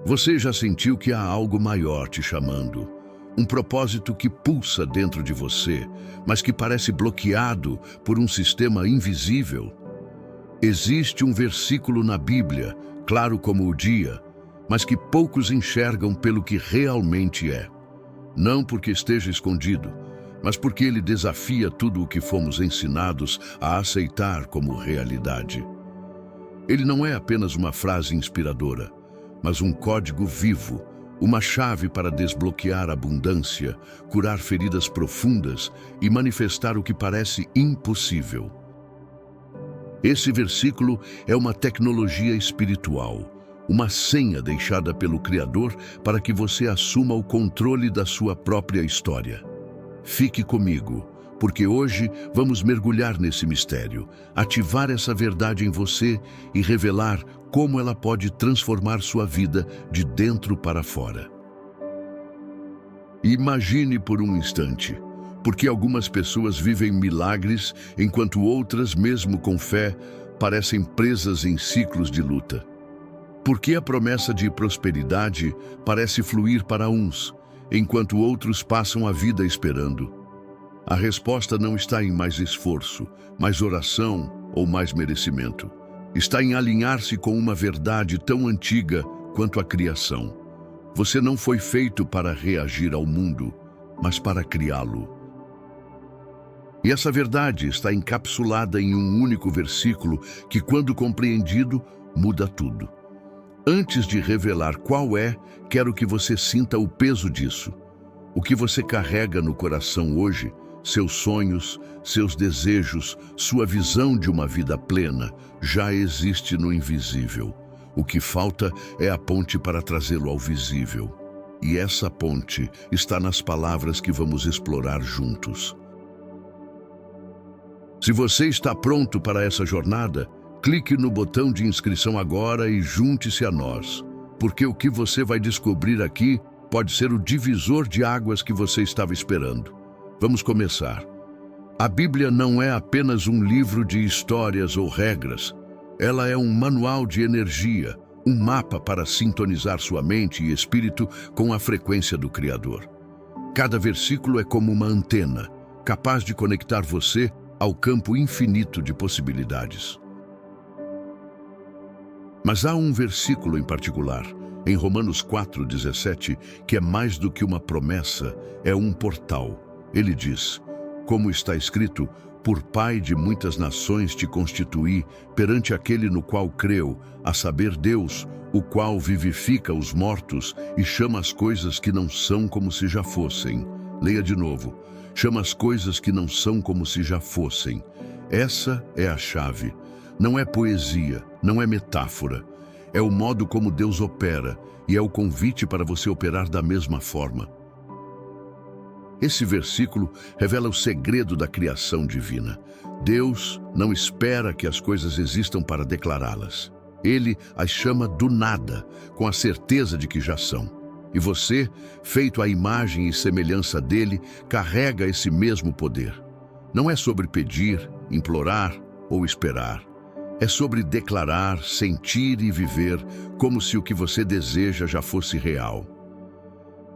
Você já sentiu que há algo maior te chamando? Um propósito que pulsa dentro de você, mas que parece bloqueado por um sistema invisível? Existe um versículo na Bíblia, claro como o dia, mas que poucos enxergam pelo que realmente é. Não porque esteja escondido, mas porque ele desafia tudo o que fomos ensinados a aceitar como realidade. Ele não é apenas uma frase inspiradora, mas um código vivo, uma chave para desbloquear abundância, curar feridas profundas e manifestar o que parece impossível. Esse versículo é uma tecnologia espiritual, uma senha deixada pelo Criador para que você assuma o controle da sua própria história. Fique comigo, porque hoje vamos mergulhar nesse mistério, ativar essa verdade em você e revelar como ela pode transformar sua vida de dentro para fora. Imagine por um instante, porque algumas pessoas vivem milagres, enquanto outras, mesmo com fé, parecem presas em ciclos de luta. Por que a promessa de prosperidade parece fluir para uns, enquanto outros passam a vida esperando? A resposta não está em mais esforço, mais oração ou mais merecimento. Está em alinhar-se com uma verdade tão antiga quanto a criação. Você não foi feito para reagir ao mundo, mas para criá-lo. E essa verdade está encapsulada em um único versículo que, quando compreendido, muda tudo. Antes de revelar qual é, quero que você sinta o peso disso. O que você carrega no coração hoje, seus sonhos, seus desejos, sua visão de uma vida plena, já existe no invisível. O que falta é a ponte para trazê-lo ao visível. E essa ponte está nas palavras que vamos explorar juntos. Se você está pronto para essa jornada, clique no botão de inscrição agora e junte-se a nós, porque o que você vai descobrir aqui pode ser o divisor de águas que você estava esperando. Vamos começar. A Bíblia não é apenas um livro de histórias ou regras. Ela é um manual de energia, um mapa para sintonizar sua mente e espírito com a frequência do Criador. Cada versículo é como uma antena, capaz de conectar você ao campo infinito de possibilidades. Mas há um versículo em particular, em Romanos 4:17, que é mais do que uma promessa, é um portal. Ele diz, como está escrito, por pai de muitas nações te constituí, perante aquele no qual creu, a saber Deus, o qual vivifica os mortos e chama as coisas que não são como se já fossem. Leia de novo. Chama as coisas que não são como se já fossem. Essa é a chave. Não é poesia, não é metáfora. É o modo como Deus opera e é o convite para você operar da mesma forma. Esse versículo revela o segredo da criação divina. Deus não espera que as coisas existam para declará-las. Ele as chama do nada, com a certeza de que já são. E você, feito à imagem e semelhança dele, carrega esse mesmo poder. Não é sobre pedir, implorar ou esperar. É sobre declarar, sentir e viver como se o que você deseja já fosse real.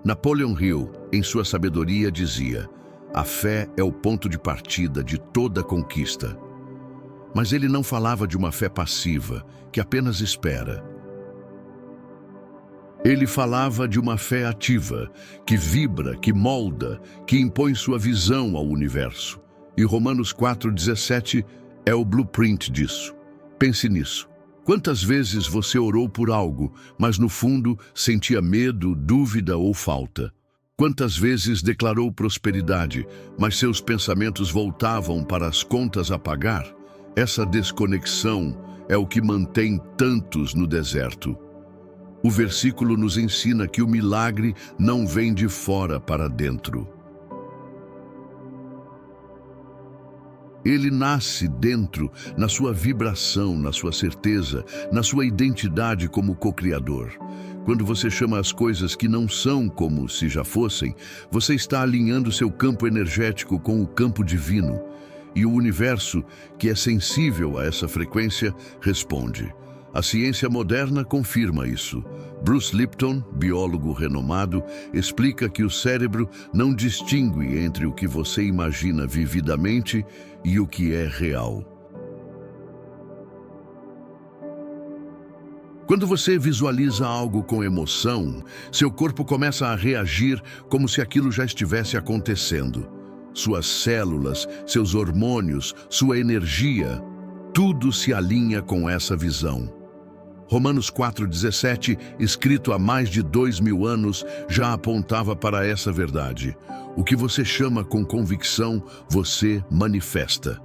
Napoleon Hill, em sua sabedoria, dizia: a fé é o ponto de partida de toda conquista. Mas ele não falava de uma fé passiva, que apenas espera. Ele falava de uma fé ativa, que vibra, que molda, que impõe sua visão ao universo. E Romanos 4:17 é o blueprint disso. Pense nisso. Quantas vezes você orou por algo, mas no fundo sentia medo, dúvida ou falta? Quantas vezes declarou prosperidade, mas seus pensamentos voltavam para as contas a pagar? Essa desconexão é o que mantém tantos no deserto. O versículo nos ensina que o milagre não vem de fora para dentro. Ele nasce dentro, na sua vibração, na sua certeza, na sua identidade como co-criador. Quando você chama as coisas que não são como se já fossem, você está alinhando seu campo energético com o campo divino. E o universo, que é sensível a essa frequência, responde. A ciência moderna confirma isso. Bruce Lipton, biólogo renomado, explica que o cérebro não distingue entre o que você imagina vividamente e o que é real. Quando você visualiza algo com emoção, seu corpo começa a reagir como se aquilo já estivesse acontecendo. Suas células, seus hormônios, sua energia, tudo se alinha com essa visão. Romanos 4,17, escrito há mais de 2000 anos, já apontava para essa verdade. O que você chama com convicção, você manifesta.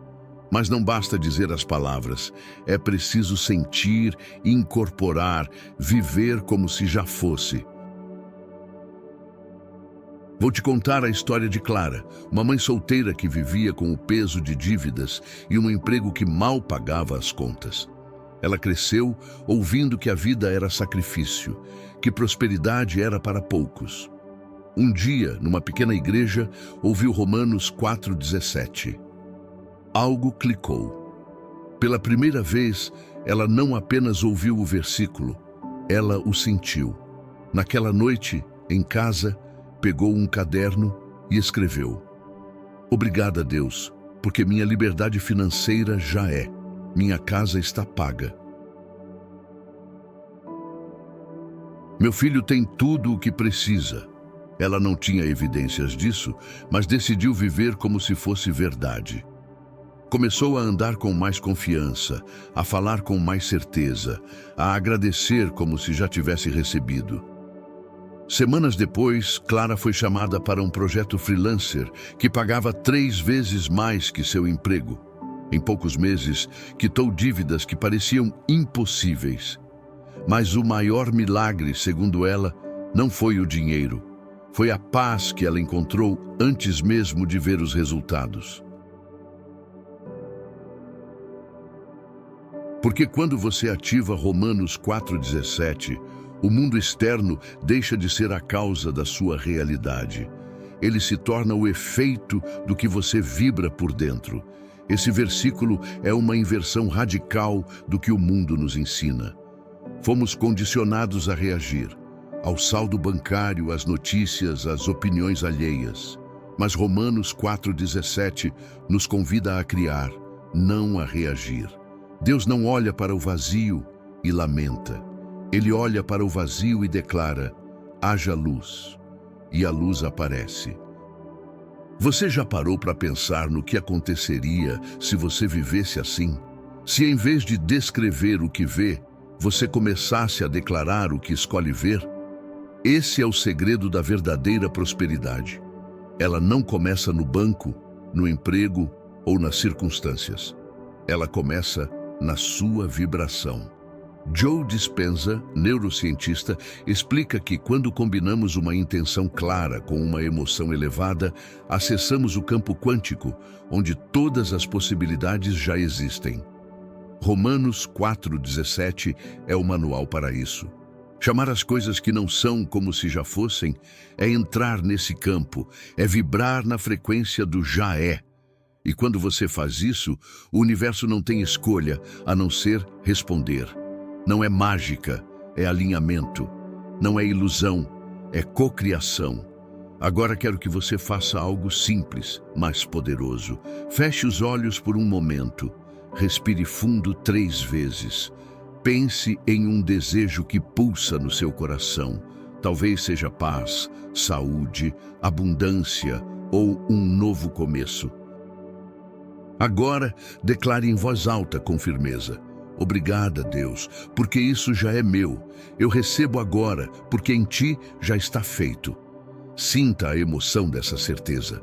Mas não basta dizer as palavras, é preciso sentir, incorporar, viver como se já fosse. Vou te contar a história de Clara, uma mãe solteira que vivia com o peso de dívidas e um emprego que mal pagava as contas. Ela cresceu ouvindo que a vida era sacrifício, que prosperidade era para poucos. Um dia, numa pequena igreja, ouviu Romanos 4,17. Algo clicou. Pela primeira vez, ela não apenas ouviu o versículo, ela o sentiu. Naquela noite, em casa, pegou um caderno e escreveu: Obrigada, Deus, porque minha liberdade financeira já é. Minha casa está paga. Meu filho tem tudo o que precisa. Ela não tinha evidências disso, mas decidiu viver como se fosse verdade. Começou a andar com mais confiança, a falar com mais certeza, a agradecer como se já tivesse recebido. Semanas depois, Clara foi chamada para um projeto freelancer que pagava 3 vezes mais que seu emprego. Em poucos meses, quitou dívidas que pareciam impossíveis. Mas o maior milagre, segundo ela, não foi o dinheiro. Foi a paz que ela encontrou antes mesmo de ver os resultados. Porque quando você ativa Romanos 4,17, o mundo externo deixa de ser a causa da sua realidade. Ele se torna o efeito do que você vibra por dentro. Esse versículo é uma inversão radical do que o mundo nos ensina. Fomos condicionados a reagir ao saldo bancário, às notícias, às opiniões alheias. Mas Romanos 4,17 nos convida a criar, não a reagir. Deus não olha para o vazio e lamenta. Ele olha para o vazio e declara: haja luz. E a luz aparece. Você já parou para pensar no que aconteceria se você vivesse assim? Se em vez de descrever o que vê, você começasse a declarar o que escolhe ver? Esse é o segredo da verdadeira prosperidade. Ela não começa no banco, no emprego ou nas circunstâncias. Ela começa na sua vibração. Joe Dispenza, neurocientista, explica que quando combinamos uma intenção clara com uma emoção elevada, acessamos o campo quântico, onde todas as possibilidades já existem. Romanos 4,17 é o manual para isso. Chamar as coisas que não são como se já fossem é entrar nesse campo, é vibrar na frequência do já é. E quando você faz isso, o universo não tem escolha a não ser responder. Não é mágica, é alinhamento. Não é ilusão, é cocriação. Agora quero que você faça algo simples, mas poderoso. Feche os olhos por um momento. Respire fundo 3 vezes. Pense em um desejo que pulsa no seu coração. Talvez seja paz, saúde, abundância ou um novo começo. Agora, declare em voz alta com firmeza: Obrigada, Deus, porque isso já é meu. Eu recebo agora, porque em ti já está feito. Sinta a emoção dessa certeza.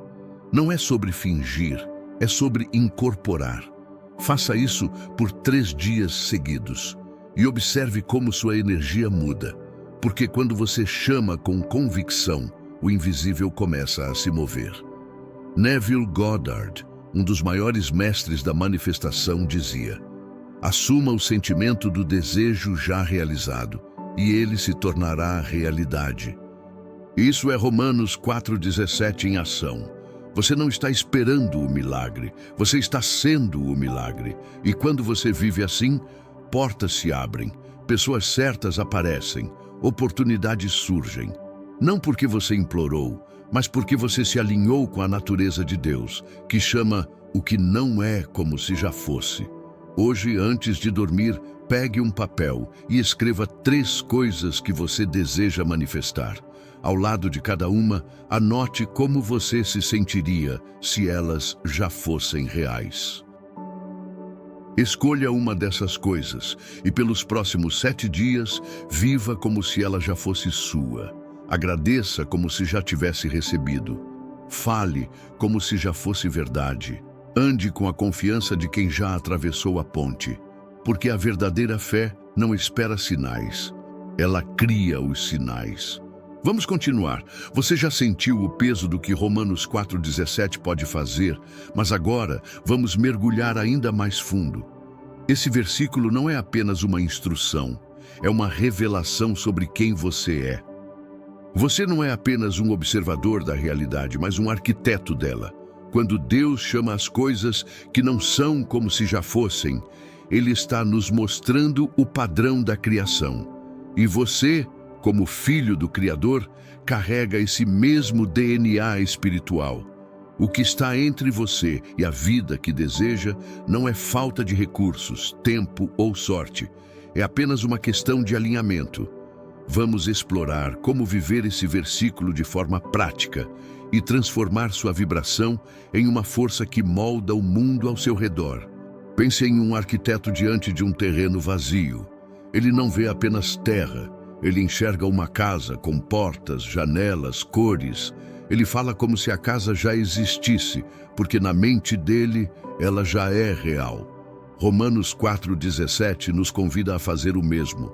Não é sobre fingir, é sobre incorporar. Faça isso por 3 dias seguidos e observe como sua energia muda. Porque quando você chama com convicção, o invisível começa a se mover. Neville Goddard, um dos maiores mestres da manifestação, dizia: assuma o sentimento do desejo já realizado, e ele se tornará realidade. Isso é Romanos 4,17 em ação. Você não está esperando o milagre, você está sendo o milagre. E quando você vive assim, portas se abrem, pessoas certas aparecem, oportunidades surgem. Não porque você implorou, mas porque você se alinhou com a natureza de Deus, que chama o que não é como se já fosse. Hoje, antes de dormir, pegue um papel e escreva 3 coisas que você deseja manifestar. Ao lado de cada uma, anote como você se sentiria se elas já fossem reais. Escolha uma dessas coisas e pelos próximos 7 dias, viva como se ela já fosse sua. Agradeça como se já tivesse recebido. Fale como se já fosse verdade. Ande com a confiança de quem já atravessou a ponte. Porque a verdadeira fé não espera sinais. Ela cria os sinais. Vamos continuar. Você já sentiu o peso do que Romanos 4,17 pode fazer, mas agora vamos mergulhar ainda mais fundo. Esse versículo não é apenas uma instrução, é uma revelação sobre quem você é. Você não é apenas um observador da realidade, mas um arquiteto dela. Quando Deus chama as coisas que não são como se já fossem, Ele está nos mostrando o padrão da criação. E você, como filho do Criador, carrega esse mesmo DNA espiritual. O que está entre você e a vida que deseja não é falta de recursos, tempo ou sorte. É apenas uma questão de alinhamento. Vamos explorar como viver esse versículo de forma prática e transformar sua vibração em uma força que molda o mundo ao seu redor. Pense em um arquiteto diante de um terreno vazio. Ele não vê apenas terra. Ele enxerga uma casa com portas, janelas, cores. Ele fala como se a casa já existisse, porque na mente dele ela já é real. Romanos 4,17 nos convida a fazer o mesmo.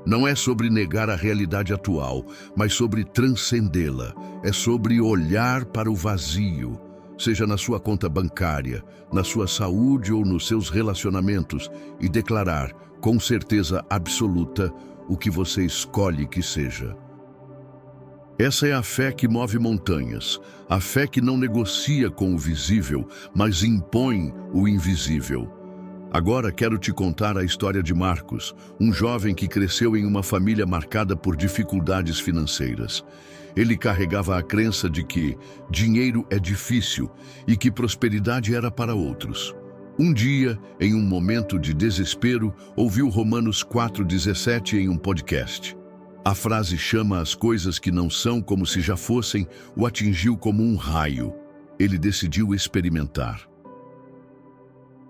Não é sobre negar a realidade atual, mas sobre transcendê-la. É sobre olhar para o vazio, seja na sua conta bancária, na sua saúde ou nos seus relacionamentos, e declarar, com certeza absoluta, o que você escolhe que seja. Essa é a fé que move montanhas, a fé que não negocia com o visível, mas impõe o invisível. Agora quero te contar a história de Marcos, um jovem que cresceu em uma família marcada por dificuldades financeiras. Ele carregava a crença de que dinheiro é difícil e que prosperidade era para outros. Um dia, em um momento de desespero, ouviu Romanos 4,17 em um podcast. A frase "chama as coisas que não são como se já fossem" o atingiu como um raio. Ele decidiu experimentar.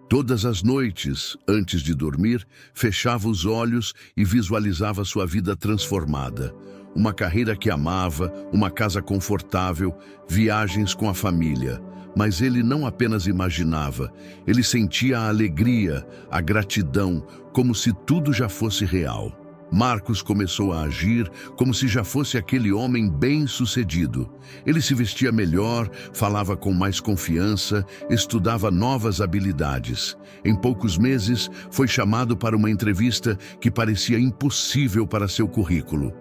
Todas as noites, antes de dormir, fechava os olhos e visualizava sua vida transformada. Uma carreira que amava, uma casa confortável, viagens com a família. Mas ele não apenas imaginava, ele sentia a alegria, a gratidão, como se tudo já fosse real. Marcos começou a agir como se já fosse aquele homem bem-sucedido. Ele se vestia melhor, falava com mais confiança, estudava novas habilidades. Em poucos meses, foi chamado para uma entrevista que parecia impossível para seu currículo.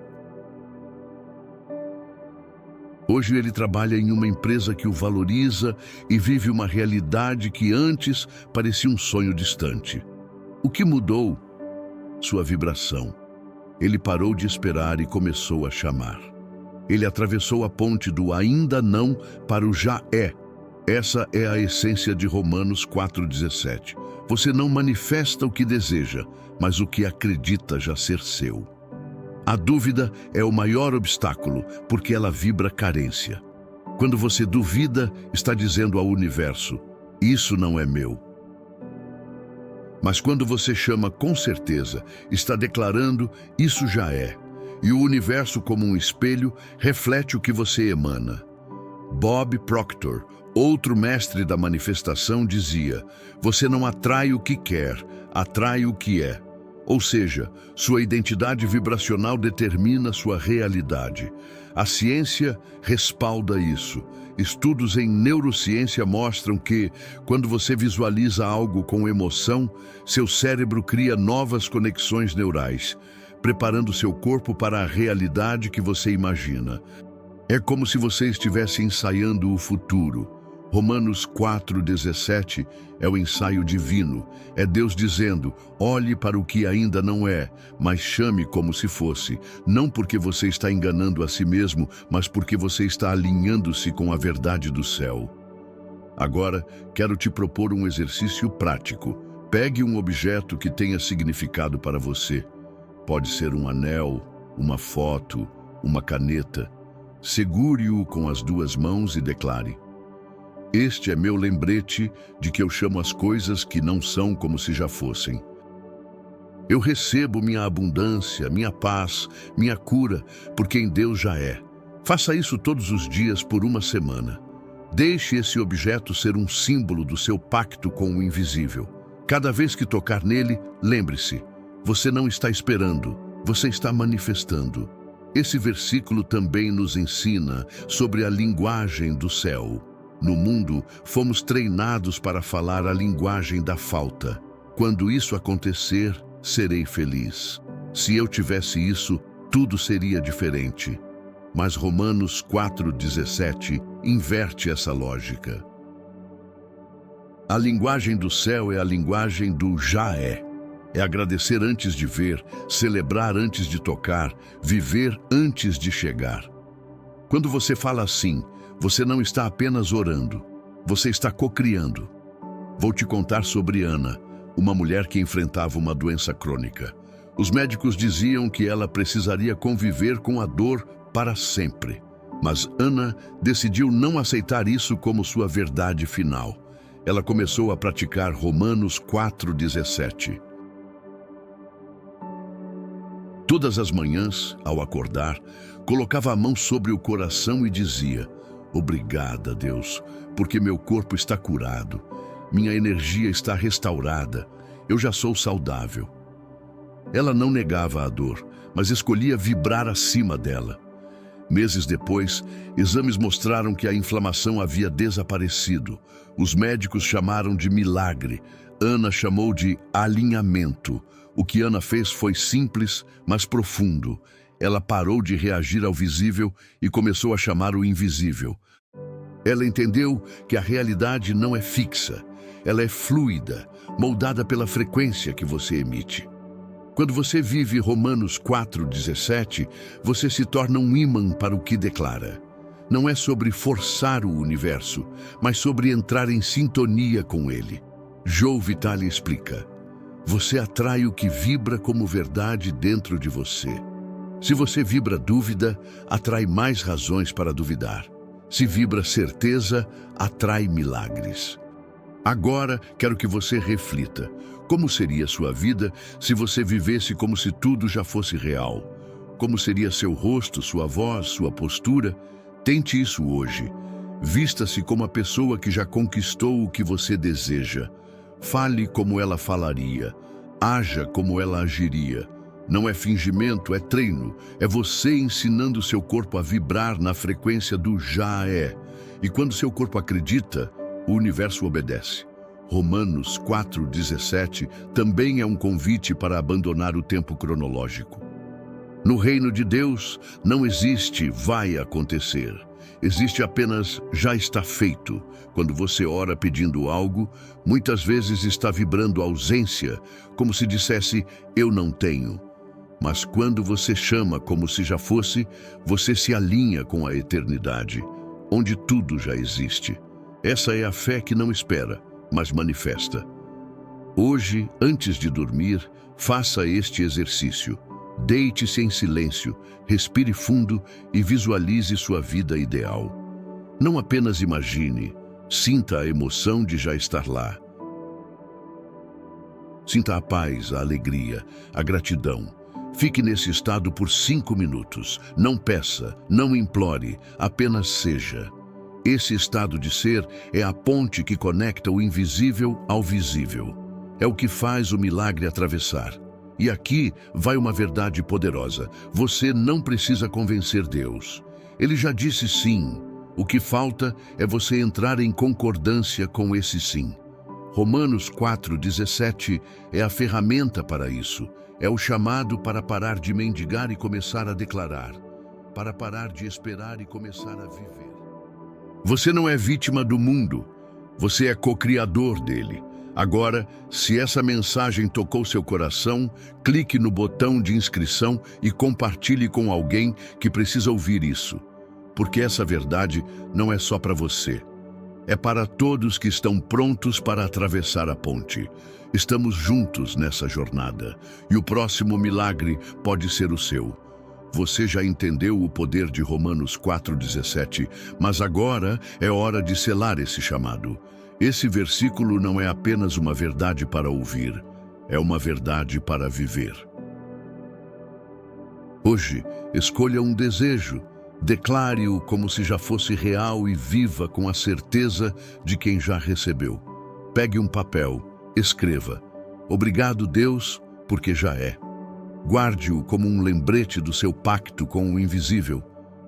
Hoje ele trabalha em uma empresa que o valoriza e vive uma realidade que antes parecia um sonho distante. O que mudou? Sua vibração. Ele parou de esperar e começou a chamar. Ele atravessou a ponte do ainda não para o já é. Essa é a essência de Romanos 4,17. Você não manifesta o que deseja, mas o que acredita já ser seu. A dúvida é o maior obstáculo, porque ela vibra carência. Quando você duvida, está dizendo ao universo: isso não é meu. Mas quando você chama com certeza, está declarando: isso já é. E o universo, como um espelho, reflete o que você emana. Bob Proctor, outro mestre da manifestação, dizia: você não atrai o que quer, atrai o que é. Ou seja, sua identidade vibracional determina sua realidade. A ciência respalda isso. Estudos em neurociência mostram que, quando você visualiza algo com emoção, seu cérebro cria novas conexões neurais, preparando seu corpo para a realidade que você imagina. É como se você estivesse ensaiando o futuro. Romanos 4,17 é o ensaio divino. É Deus dizendo: olhe para o que ainda não é, mas chame como se fosse. Não porque você está enganando a si mesmo, mas porque você está alinhando-se com a verdade do céu. Agora, quero te propor um exercício prático. Pegue um objeto que tenha significado para você. Pode ser um anel, uma foto, uma caneta. Segure-o com as duas mãos e declare: este é meu lembrete de que eu chamo as coisas que não são como se já fossem. Eu recebo minha abundância, minha paz, minha cura, porque em Deus já é. Faça isso todos os dias por uma semana. Deixe esse objeto ser um símbolo do seu pacto com o invisível. Cada vez que tocar nele, lembre-se: você não está esperando, você está manifestando. Esse versículo também nos ensina sobre a linguagem do céu. No mundo, fomos treinados para falar a linguagem da falta. Quando isso acontecer, serei feliz. Se eu tivesse isso, tudo seria diferente. Mas Romanos 4,17 inverte essa lógica. A linguagem do céu é a linguagem do já é. É agradecer antes de ver, celebrar antes de tocar, viver antes de chegar. Quando você fala assim, você não está apenas orando, você está cocriando. Vou te contar sobre Ana, uma mulher que enfrentava uma doença crônica. Os médicos diziam que ela precisaria conviver com a dor para sempre. Mas Ana decidiu não aceitar isso como sua verdade final. Ela começou a praticar Romanos 4,17. Todas as manhãs, ao acordar, colocava a mão sobre o coração e dizia: obrigada, Deus, porque meu corpo está curado, minha energia está restaurada, eu já sou saudável. Ela não negava a dor, mas escolhia vibrar acima dela. Meses depois, exames mostraram que a inflamação havia desaparecido. Os médicos chamaram de milagre. Ana chamou de alinhamento. O que Ana fez foi simples, mas profundo. Ela parou de reagir ao visível e começou a chamar o invisível. Ela entendeu que a realidade não é fixa, ela é fluida, moldada pela frequência que você emite. Quando você vive Romanos 4,17, você se torna um ímã para o que declara. Não é sobre forçar o universo, mas sobre entrar em sintonia com ele. Joe Vitale explica: você atrai o que vibra como verdade dentro de você. Se você vibra dúvida, atrai mais razões para duvidar. Se vibra certeza, atrai milagres. Agora, quero que você reflita. Como seria sua vida se você vivesse como se tudo já fosse real? Como seria seu rosto, sua voz, sua postura? Tente isso hoje. Vista-se como a pessoa que já conquistou o que você deseja. Fale como ela falaria. Haja como ela agiria. Não é fingimento, é treino. É você ensinando seu corpo a vibrar na frequência do já é. E quando seu corpo acredita, o universo obedece. Romanos 4,17 também é um convite para abandonar o tempo cronológico. No reino de Deus, não existe vai acontecer. Existe apenas já está feito. Quando você ora pedindo algo, muitas vezes está vibrando ausência, como se dissesse, eu não tenho. Mas quando você chama como se já fosse, você se alinha com a eternidade, onde tudo já existe. Essa é a fé que não espera, mas manifesta. Hoje, antes de dormir, faça este exercício. Deite-se em silêncio, respire fundo e visualize sua vida ideal. Não apenas imagine, sinta a emoção de já estar lá. Sinta a paz, a alegria, a gratidão. Fique nesse estado por 5 minutos. Não peça, não implore, apenas seja. Esse estado de ser é a ponte que conecta o invisível ao visível. É o que faz o milagre atravessar. E aqui vai uma verdade poderosa. Você não precisa convencer Deus. Ele já disse sim. O que falta é você entrar em concordância com esse sim. Romanos 4,17 é a ferramenta para isso. É o chamado para parar de mendigar e começar a declarar. Para parar de esperar e começar a viver. Você não é vítima do mundo, você é co-criador dele. Agora, se essa mensagem tocou seu coração, clique no botão de inscrição e compartilhe com alguém que precisa ouvir isso. Porque essa verdade não é só para você. É para todos que estão prontos para atravessar a ponte. Estamos juntos nessa jornada e o próximo milagre pode ser o seu. Você já entendeu o poder de Romanos 4,17, mas agora é hora de selar esse chamado. Esse versículo não é apenas uma verdade para ouvir, é uma verdade para viver. Hoje, escolha um desejo. Declare-o como se já fosse real e viva com a certeza de quem já recebeu. Pegue um papel, escreva: Obrigado, Deus, porque já é. Guarde-o como um lembrete do seu pacto com o invisível.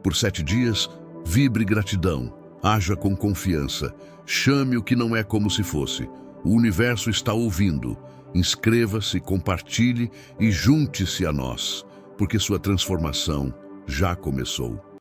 Por 7 dias, vibre gratidão, haja com confiança, chame o que não é como se fosse. O universo está ouvindo. Inscreva-se, compartilhe e junte-se a nós, porque sua transformação já começou.